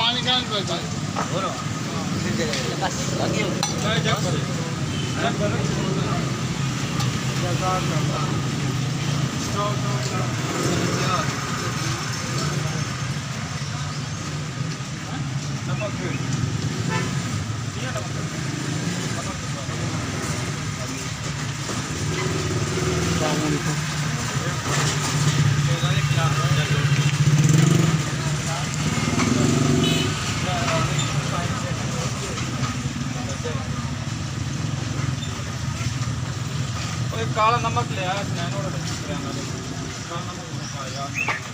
पानी का नहीं पड़ता बोलो बस लगी हो जग पर काला नमक ले आया काला नमक आया